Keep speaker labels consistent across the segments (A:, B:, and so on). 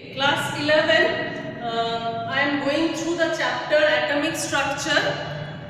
A: Class 11, I am going through the chapter atomic structure.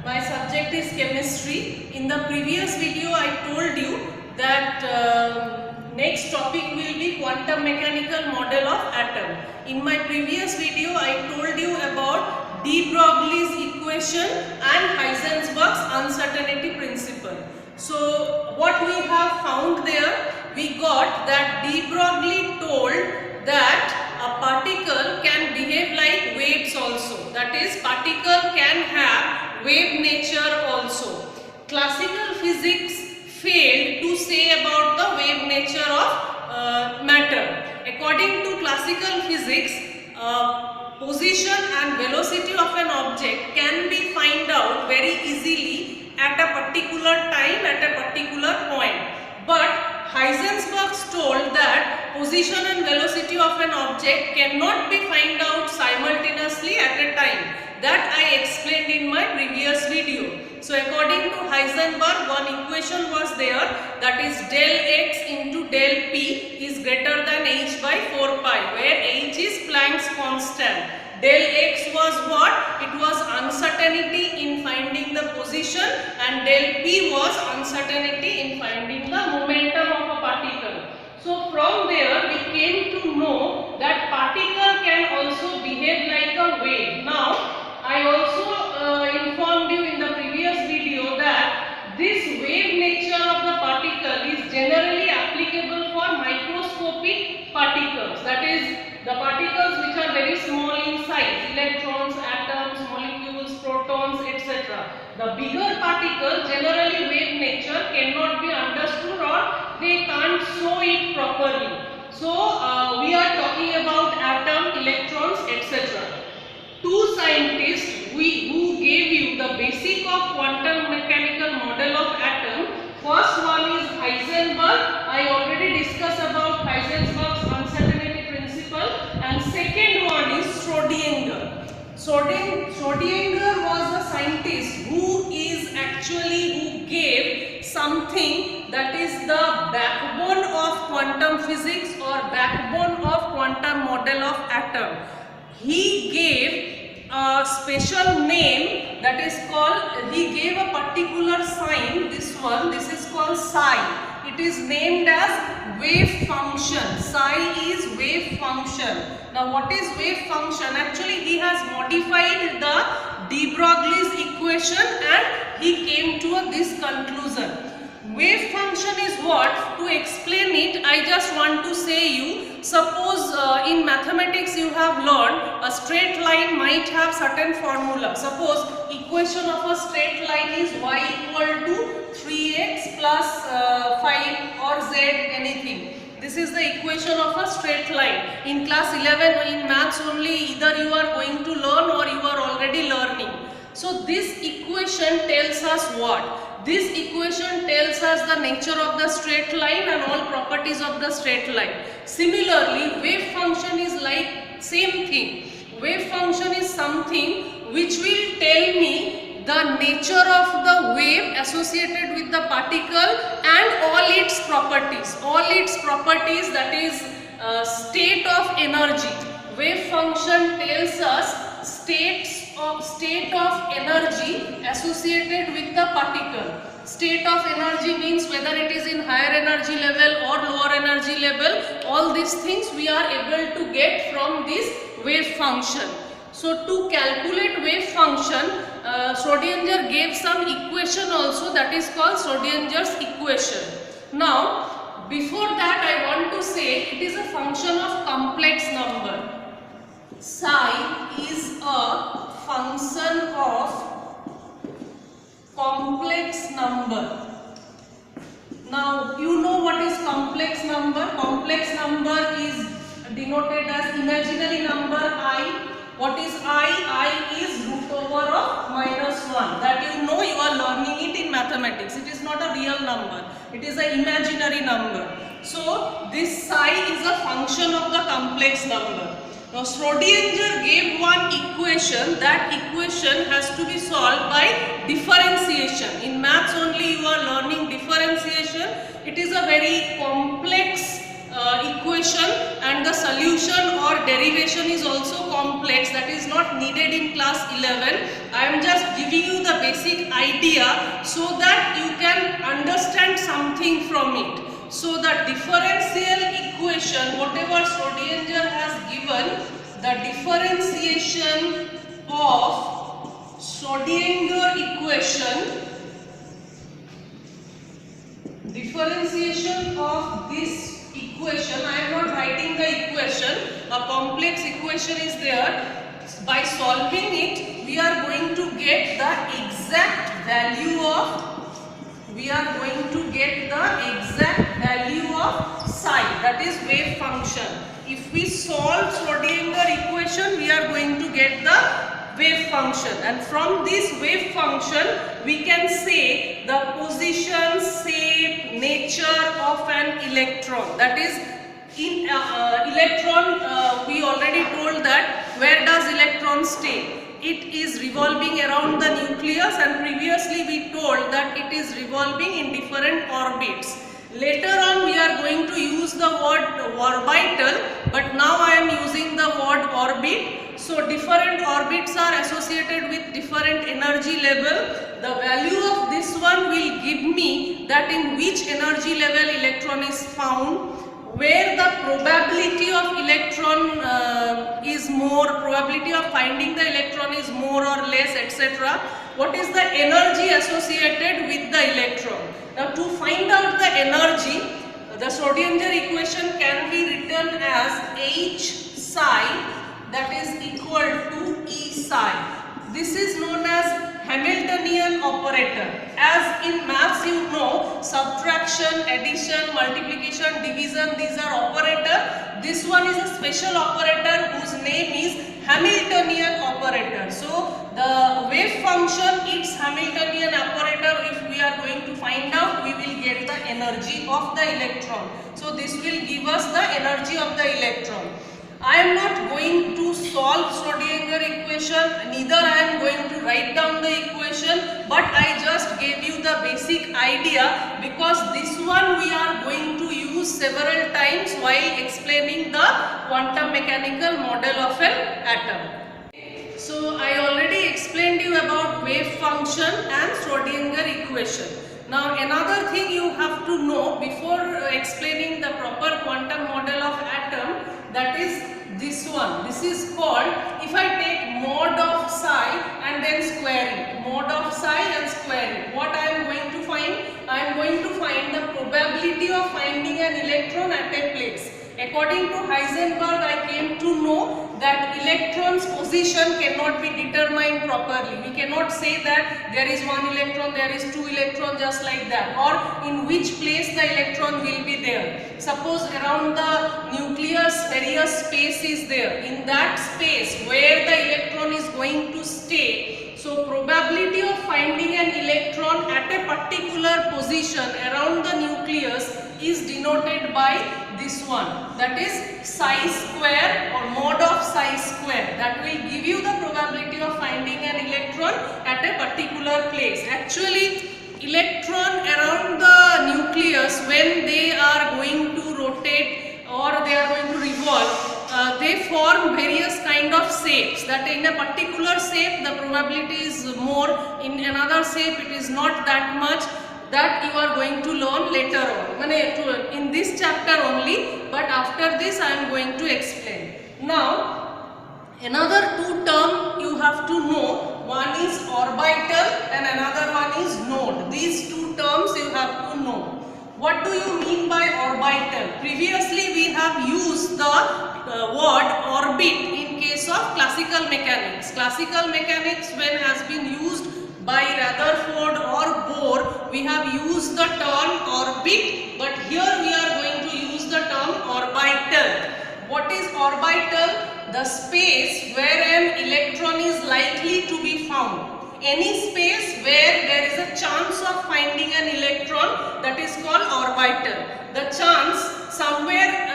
A: My subject is chemistry. In the previous video I told you that next topic will be quantum mechanical model of atom. In my previous video I told you about de Broglie's equation and Heisenberg's uncertainty principle. So what we have found there, we got that de Broglie told that a particle can behave like waves also. That is, particle can have wave nature also. Classical physics failed to say about the wave nature of matter. According to classical physics, position and velocity of an object can be found out very easily at a particular time, at a particular point. But Heisenberg told that position and velocity of an object cannot be found out simultaneously at a time. That I explained in my previous video. So according to Heisenberg, one equation was there, that is del x into del p is greater than h by 4 pi, where h is Planck's constant. Del x was what? It was uncertainty in finding the position, and del p was uncertainty in finding the momentum of a particle. So from there we came to know that particle can also behave like a wave. Now I also informed you in the previous video that this wave nature of the particle is generally applicable for microscopic particles, that is the particles which are very small in size, electrons, atoms, molecules, protons, etc. The bigger particle, generally wave nature cannot be understood, or they can't show it properly. So we are talking about atom, electrons, etc. Two scientists who gave you the basic of quantum mechanical model of atom. First one is Heisenberg. I already discussed about Heisenberg's uncertainty principle, and second one is Schrodinger. Schrodinger was the scientist who gave something that is the backbone of quantum physics or backbone of quantum model of atom. He gave a special name, that is called, he gave a particular sign, this is called psi. It is named as wave function. Psi is wave function. Now what is wave function? Actually he has modified the de Broglie's equation and he came to this conclusion. Wave function is what? To explain it, I just want to say you, suppose in mathematics you have learned a straight line might have certain formula. Suppose equation of a straight line is y equal to 3x plus 5 or z anything. This is the equation of a straight line. In class 11 in maths only, either you are going to learn or you are already learning. So this equation tells us what? This equation tells us the nature of the straight line and all properties of the straight line. Similarly, wave function is like same thing. Wave function is something which will tell me the nature of the wave associated with the particle and all its properties. All its properties, that is state of energy. Wave function tells us state of energy associated with the particle. State of energy means whether it is in higher energy level or lower energy level. All these things we are able to get from this wave function. So to calculate wave function, Schrodinger gave some equation also, that is called Schrodinger's equation. Now before that I want to say it is a function of complex number. Psi is a function of complex number. Now you know what is complex number. Complex number is denoted as imaginary number I. What is I? I is root over of -1. That you know, you are learning it in mathematics. It is not a real number. It is an imaginary number. So this psi is a function of the complex number. Now Schrodinger gave one equation. That equation has to be solved by differentiation. In maths only you are learning differentiation. It is a very complex equation, and the solution or derivation is also complex, that is not needed in class 11. I am just giving you the basic idea so that you can understand something from it. So the differential equation, whatever Schrodinger has given, the differentiation of Schrodinger equation, differentiation of this equation, I am not writing the equation, a complex equation is there. By solving it, we are going to get the exact value of, psi, that is wave function. If we solve Schrodinger equation, we are going to get the wave function, and from this wave function we can say the position, shape, nature of an electron. That is, in electron, we already told that where does electron stay? It is revolving around the nucleus, and previously we told that it is revolving in different orbits. Later on we are going to use the word orbital, but now I am using the word orbit. So different orbits are associated with different energy level. The value of this one will give me that in which energy level electron is found, where the probability of electron is more, probability of finding the electron is more or less, etc. What is the energy associated with the electron? Now to find out the energy, the Schrodinger equation can be written as H psi, that is equal to E psi. This is known as Hamiltonian operator. As in maths you know, subtraction, addition, multiplication, division, these are operator. This one is a special operator whose name is Hamiltonian operator. So the wave function, its Hamiltonian operator, if we are going to find out, we will get the energy of the electron. So this will give us the energy of the electron. I am not going to solve Schrodinger equation, neither I am going to write down the equation, but I just gave you the basic idea, because this one we are going to use several times while explaining the quantum mechanical model of an atom. So I already explained you about wave function and Schrodinger equation. Now another thing you have to know before explaining the proper quantum model of atom, that is this one. This is called, if I take mod of psi and then square it, mod of psi and square it, what I am going to find? I am going to find the probability of finding an electron at a place. According to Heisenberg, I came to know that electron's position cannot be determined properly. We cannot say that there is one electron, there is two electrons, just like that, or in which place the electron will be there. Suppose around the nucleus various space is there. In that space where the electron is going to stay, so probability of finding an electron at a particular position around the nucleus is denoted by this one, that is psi square or mod of psi square. That will give you the probability of finding an electron at a particular place. Actually, electron around the nucleus, when they are going to rotate or they are going to revolve, they form various kind of shapes. That in a particular shape the probability is more, in another shape it is not that much. That you are going to learn later on, in this chapter only, but after this I am going to explain. Now another two terms you have to know, one is orbital and another one is node. These two terms you have to know. What do you mean by orbital? Previously we have used the word orbit in case of classical mechanics. Classical mechanics, when has been used by Rutherford or Bohr, we have used the term orbit, but here we are going to use the term orbital. What is orbital? The space where an electron is likely to be found. Any space where there is a chance of finding an electron, that is called orbital. The chance, somewhere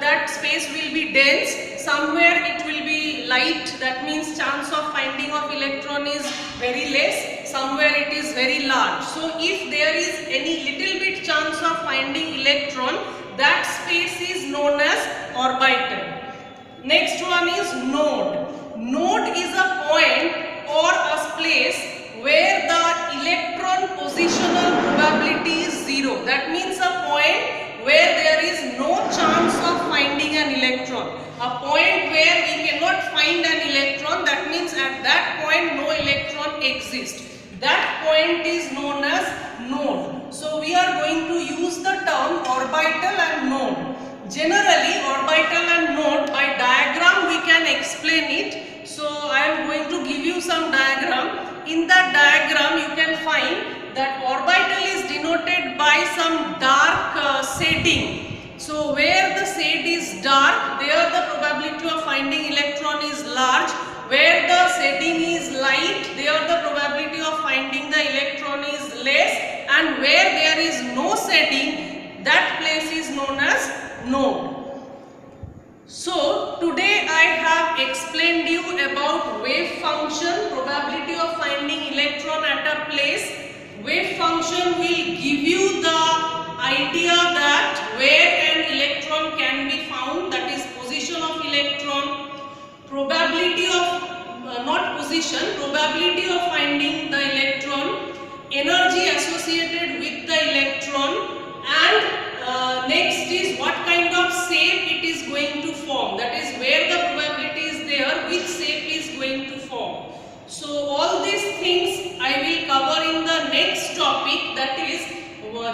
A: that space will be dense, somewhere it will be light, that means chance of finding of electron is very less, somewhere it is very large. So if there is any little bit chance of finding electron, that space is known as orbital. Next one is node. Node is a point or a place where the electron positional probability is 0. That means a point where there is no chance of finding an electron. A point where we cannot find an electron, that means at that point no electron exists. That point is known as node. So we are going to use the term orbital and node. Generally, orbital and node, by diagram we can explain it. So I am going to give you some diagram. In that diagram you can find that orbital is denoted by some dark shading. So where the shade is dark, there the probability of finding electron is large. Where the shading is light, there the probability of finding the electron is less. And where there is no shading, that place is known as node. So today I have explained you about wave function, probability of finding electron at a place. Wave function will give you the idea that where an electron can be found, that is position of electron, probability of not position, probability of finding the electron, energy associated with the electron, and next is what kind of shape it is going to form, that is where the probability is there, which shape is going to form. So all these things I will cover in the next topic, that is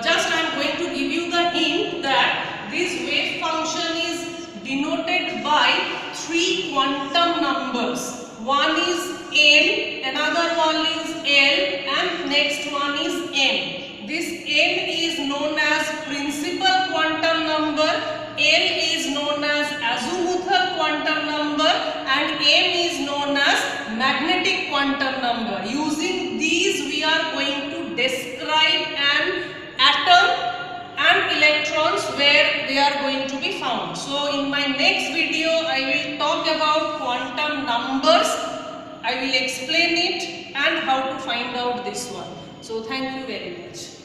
A: just I am going to give you the hint that this wave function is denoted by 3 quantum numbers. One is n, another one is l, and next one is m. This n is known as principal quantum number, l is known as azimuthal quantum number, and m is known as magnetic quantum number. Using these we are going to describe an atom and electrons where they are going to be found. So in my next video I will talk about quantum numbers, I will explain it and how to find out this one. So thank you very much.